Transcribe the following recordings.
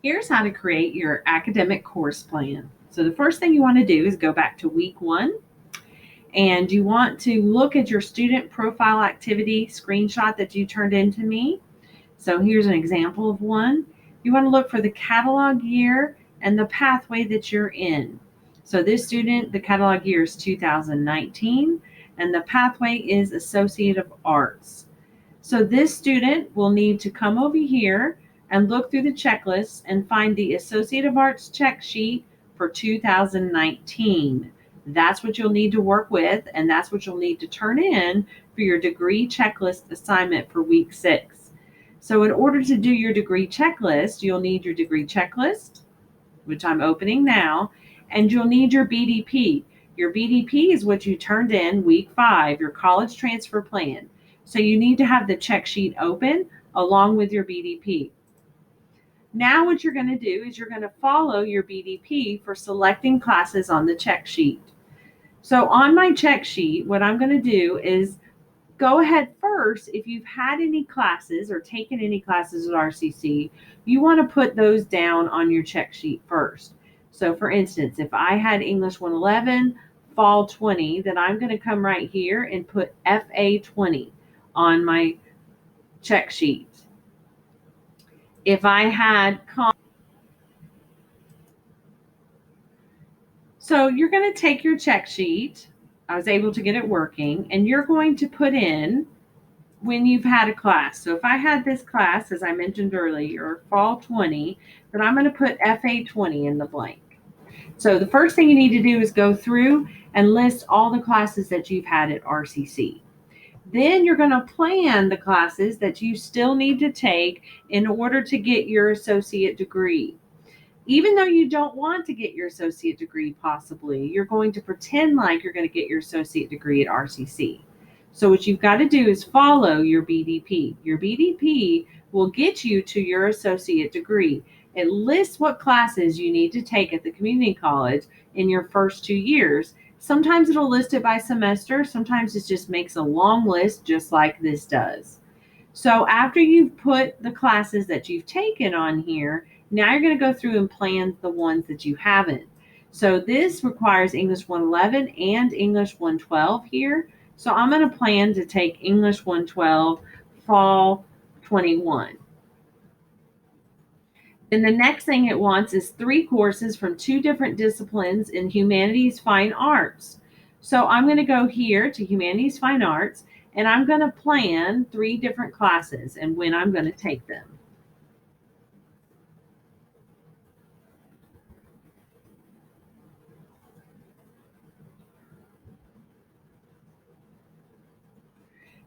Here's how to create your academic course plan. So the first thing you want to do is go back to week 1, and you want to look at your student profile activity screenshot that you turned in to me. So here's an example of one. You want to look for the catalog year and the pathway that you're in. So this student, the catalog year is 2019, and the pathway is Associate of Arts. So this student will need to come over here and look through the checklist and find the Associate of Arts check sheet for 2019. That's what you'll need to work with, and that's what you'll need to turn in for your degree checklist assignment for week 6. So in order to do your degree checklist, you'll need your degree checklist, which I'm opening now, and you'll need your BDP. Your BDP is what you turned in week 5, your college transfer plan. So you need to have the check sheet open along with your BDP. Now what you're going to do is you're going to follow your BDP for selecting classes on the check sheet. So on my check sheet, what I'm going to do is go ahead first. If you've had any classes or taken any classes at RCC, you want to put those down on your check sheet first. So for instance, if I had English 111, Fall 20, then I'm going to come right here and put FA 20 on my check sheet. If I had So you're going to take your check sheet. I was able to get it working, and you're going to put in when you've had a class. So if I had this class, as I mentioned earlier, Fall 20, then I'm going to put FA 20 in the blank. So the first thing you need to do is go through and list all the classes that you've had at RCC. Then you're going to plan the classes that you still need to take in order to get your associate degree. Even though you don't want to get your associate degree, possibly, you're going to pretend like you're going to get your associate degree at RCC. So what you've got to do is follow your BDP. Your BDP will get you to your associate degree. It lists what classes you need to take at the community college in your first 2 years. Sometimes it'll list it by semester. Sometimes it just makes a long list, just like this does. So after you've put the classes that you've taken on here, now you're going to go through and plan the ones that you haven't. So this requires English 111 and English 112 here. So I'm going to plan to take English 112 Fall 21. Then the next thing it wants is 3 courses from 2 different disciplines in Humanities Fine Arts. So I'm going to go here to Humanities Fine Arts, and I'm going to plan 3 different classes and when I'm going to take them.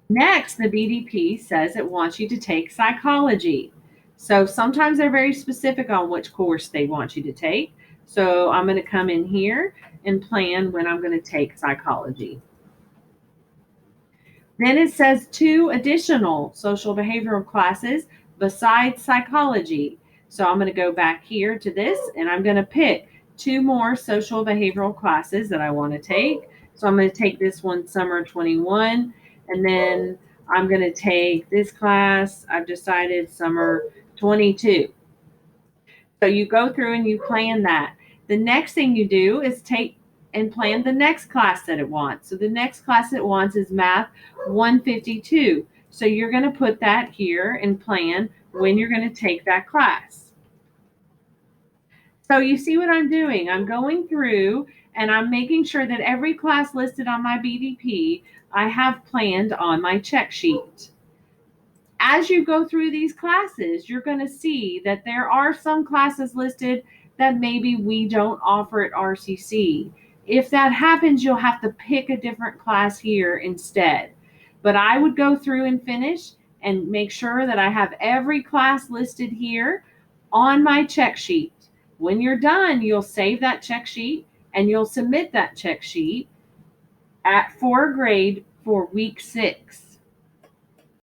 Next, the BDP says it wants you to take psychology. So sometimes they're very specific on which course they want you to take. So I'm going to come in here and plan when I'm going to take psychology. Then it says 2 additional social behavioral classes besides psychology. So I'm going to go back here to this, and I'm going to pick 2 more social behavioral classes that I want to take. So I'm going to take this one, Summer 21, and then I'm going to take this class. I've decided Summer 22. So you go through and you plan that. The next thing you do is take and plan the next class that it wants. So the next class it wants is Math 152. So you're going to put that here and plan when you're going to take that class. So you see what I'm doing. I'm going through and I'm making sure that every class listed on my BDP I have planned on my check sheet. As you go through these classes, you're going to see that there are some classes listed that maybe we don't offer at RCC. If that happens, you'll have to pick a different class here instead. But I would go through and finish and make sure that I have every class listed here on my check sheet. When you're done, you'll save that check sheet and you'll submit that check sheet for a grade for week 6.